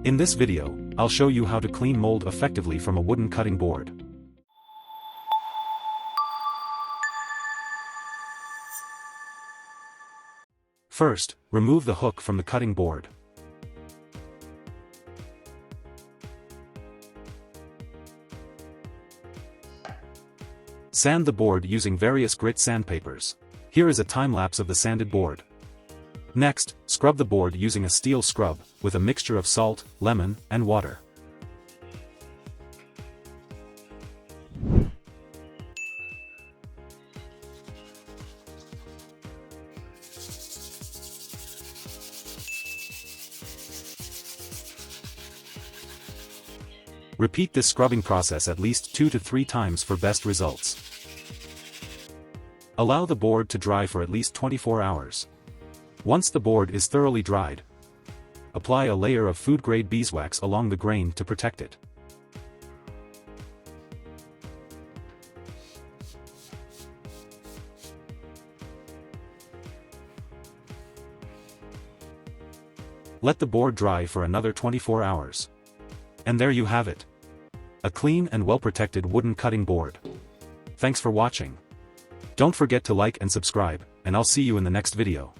In this video, I'll show you how to clean mold effectively from a wooden cutting board. First, remove the hook from the cutting board. Sand the board using various grit sandpapers. Here is a time-lapse of the sanded board. Next, scrub the board using a steel scrub, with a mixture of salt, lemon, and water. Repeat this scrubbing process at least 2 to 3 times for best results. Allow the board to dry for at least 24 hours. Once the board is thoroughly dried, apply a layer of food-grade beeswax along the grain to protect it. Let the board dry for another 24 hours. And there you have it. A clean and well-protected wooden cutting board. Thanks for watching. Don't forget to like and subscribe, and I'll see you in the next video.